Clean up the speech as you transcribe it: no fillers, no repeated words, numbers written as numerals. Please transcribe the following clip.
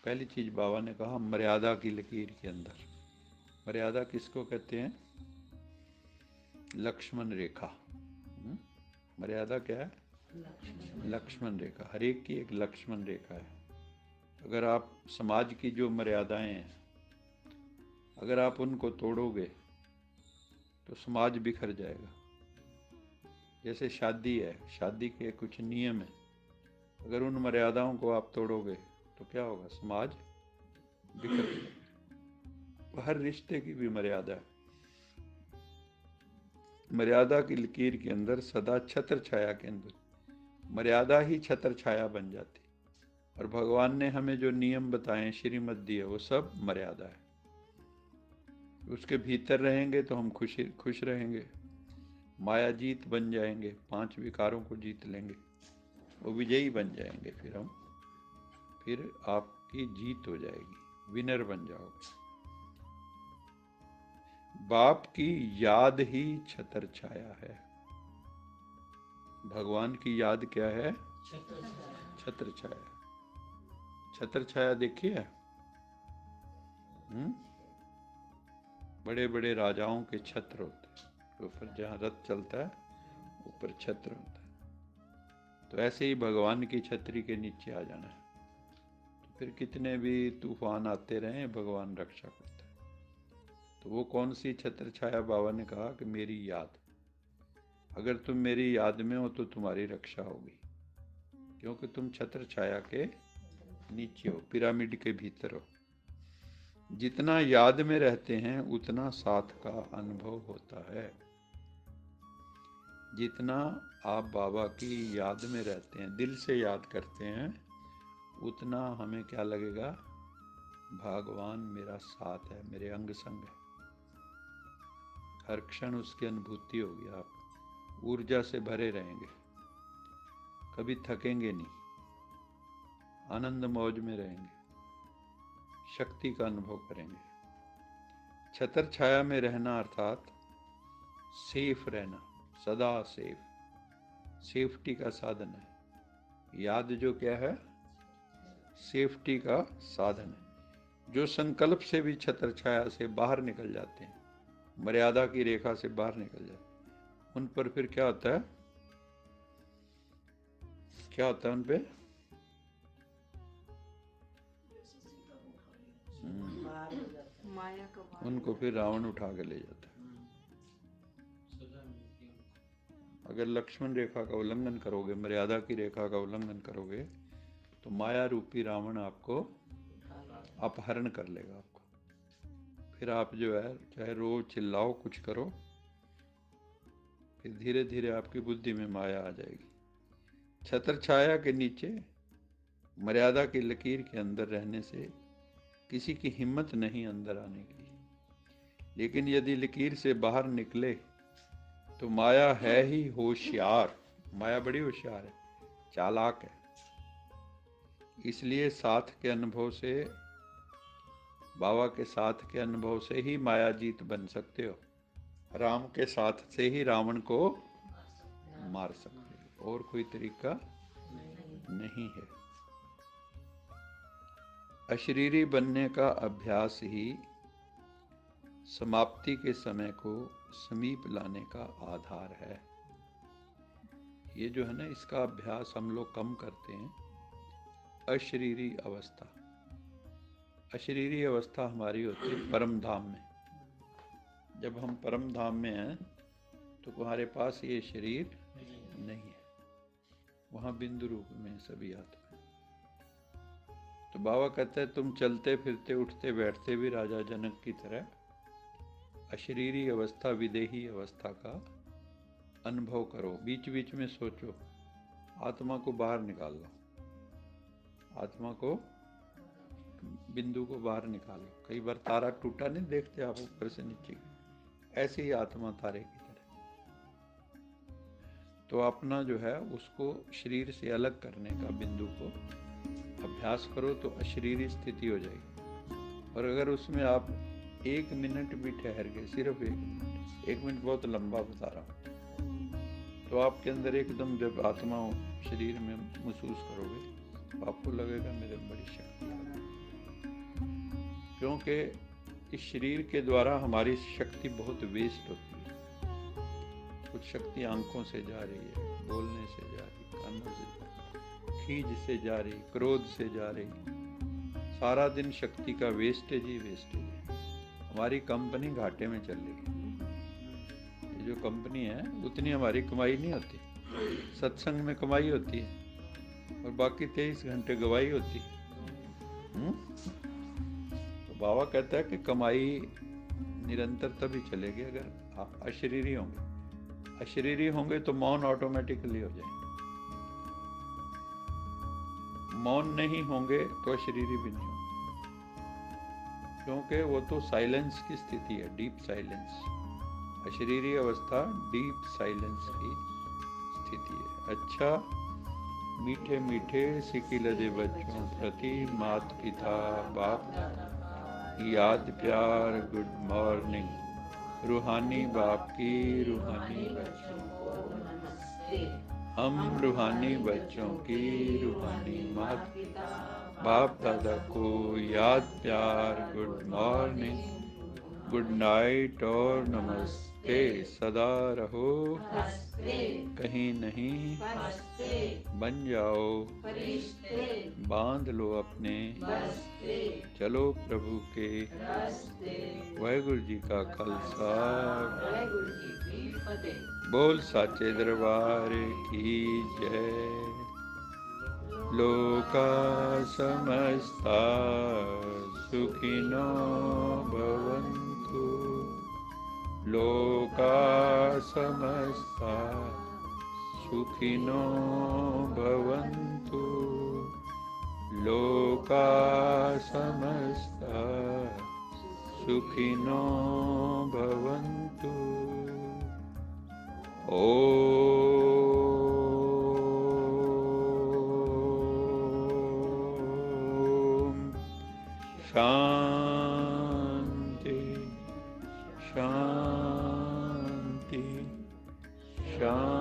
पहली चीज बाबा ने कहा मर्यादा की लकीर के अंदर। मर्यादा किसको कहते हैं? लक्ष्मण रेखा। मर्यादा क्या है? लक्ष्मण रेखा। हर एक की एक लक्ष्मण रेखा है। अगर आप समाज की जो मर्यादाएं हैं अगर आप उनको तोड़ोगे तो समाज बिखर जाएगा। जैसे शादी है, शादी के कुछ नियम है, अगर उन मर्यादाओं को आप तोड़ोगे तो क्या होगा? समाज बिखर जाएगा। हर रिश्ते की भी मर्यादा है। मर्यादा की लकीर के अंदर सदा छत्र छाया के अंदर मर्यादा ही छत्र छाया बन जाती। और भगवान ने हमें जो नियम बताए, श्रीमत दी है, वो सब मर्यादा है। उसके भीतर रहेंगे तो हम खुश रहेंगे, माया जीत बन जाएंगे, 5 विकारों को जीत लेंगे, वो विजयी बन जाएंगे। फिर आपकी जीत हो जाएगी, विनर बन जाओगे। बाप की याद ही छत्र छाया है। भगवान की याद क्या है? छत्र छाया। छत्र छाया देखी है? बड़े बड़े राजाओं के छत्र होते हैं, ऊपर जहाँ रथ चलता है ऊपर छत्र होता है। तो ऐसे ही भगवान की छतरी के नीचे आ जाना है, तो फिर कितने भी तूफान आते रहें भगवान रक्षा करता है। तो वो कौन सी छत्र छाया? बाबा ने कहा कि मेरी याद। अगर तुम मेरी याद में हो तो तुम्हारी रक्षा होगी, क्योंकि तुम छत्र छाया के नीचे हो, पिरामिड के भीतर हो। जितना याद में रहते हैं उतना साथ का अनुभव होता है। जितना आप बाबा की याद में रहते हैं, दिल से याद करते हैं, उतना हमें क्या लगेगा? भगवान मेरा साथ है, मेरे अंग संग है। हर क्षण उसकी अनुभूति होगी। आप ऊर्जा से भरे रहेंगे, कभी थकेंगे नहीं, आनंद मौज में रहेंगे, शक्ति का अनुभव करेंगे। छत्र छाया में रहना अर्थात सेफ रहना, सदा सेफ, सेफ्टी का साधन है। याद जो क्या है? सेफ्टी का साधन है। जो संकल्प से भी छत्र छाया से बाहर निकल जाते हैं, मर्यादा की रेखा से बाहर निकल जाते हैं, उन पर फिर क्या होता है? क्या होता है उन पे? उनको फिर रावण उठा के ले जाता है। अगर लक्ष्मण रेखा का उल्लंघन करोगे, मर्यादा की रेखा का उल्लंघन करोगे, तो माया रूपी रावण आपको अपहरण कर लेगा आपको। फिर आप जो है चाहे रोज चिल्लाओ, कुछ करो, फिर धीरे धीरे आपकी बुद्धि में माया आ जाएगी। छत्र छाया के नीचे मर्यादा की लकीर के अंदर रहने से किसी की हिम्मत नहीं अंदर आने की। लेकिन यदि लकीर से बाहर निकले तो माया है ही होशियार। माया बड़ी होशियार है, चालाक है। इसलिए साथ के अनुभव से, बाबा के साथ के अनुभव से ही माया जीत बन सकते हो। राम के साथ से ही रावण को मार सकते हो, और कोई तरीका नहीं है। अशरीरी बनने का अभ्यास ही समाप्ति के समय को समीप लाने का आधार है। ये जो है ना, इसका अभ्यास हम लोग कम करते हैं। अशरीरी अवस्था, अशरीरी अवस्था हमारी होती है परम धाम में। जब हम परम धाम में हैं तो तुम्हारे पास ये शरीर नहीं है, वहाँ बिंदु रूप में सभी आत्मा। तो बाबा कहते हैं तुम चलते फिरते उठते बैठते भी राजा जनक की तरह अशरीरी अवस्था, विदेही अवस्था का अनुभव करो। बीच बीच में सोचो, आत्मा को बाहर निकाल लो, आत्मा को, बिंदु को बाहर निकालो। कई बार तारा टूटा नहीं देखते आप ऊपर से नीचे, ऐसे ही आत्मा तारे की तरह। तो अपना जो है उसको शरीर से अलग करने का बिंदु को अभ्यास करो तो अशरीरी स्थिति हो जाएगी। और अगर उसमें आप 1 मिनट भी ठहर गए, सिर्फ 1 मिनट बहुत लंबा बता रहा हूँ, तो आपके अंदर एकदम जब आत्मा शरीर में महसूस करोगे तो आपको लगेगा मेरे बड़ी शक्ति है। क्योंकि इस शरीर के द्वारा हमारी शक्ति बहुत वेस्ट होती है। कुछ शक्ति आंखों से जा रही है, बोलने से जा रही, कानों से जा रही, खींच से जा रही, क्रोध से जा रही। सारा दिन शक्ति का वेस्टेज ही वेस्टेज है। हमारी कंपनी घाटे में चल रही है। ये जो कंपनी है उतनी हमारी कमाई नहीं होती। सत्संग में कमाई होती है और बाकी 23 घंटे गवाही होती है। तो बाबा कहता है कि कमाई निरंतर तभी चलेगी अगर आप अशरीरी होंगे। अशरीरी होंगे तो मौन ऑटोमेटिकली हो जाएंगे। मौन नहीं होंगे तो अशरीरी भी नहीं होंगे, क्योंकि वो तो साइलेंस की स्थिति है, डीप साइलेंस। अशरीरी अवस्था डीप साइलेंस की स्थिति है। अच्छा, मीठे मीठे सिकिलदे बच्चों प्रति माता पिता बाप याद प्यार, गुड मॉर्निंग। रूहानी बाप की रूहानी बच्चों को नमस्ते। हम रूहानी बच्चों की रूहानी माता बाप दादा को याद प्यार, गुड मॉर्निंग, गुड नाइट और नमस्ते। सदा रहो कहीं नहीं, बन जाओ बांध लो अपने, चलो प्रभु के वाहेगुरु जी का खालसा, बोल साचे दरबार की जय। लोका समस्ता सुखिनो भवन्तु, लोका समस्ता सुखिनो भवन्तु, लोका समस्ता सुखिनो भवन्तु। शांति शांति शांति।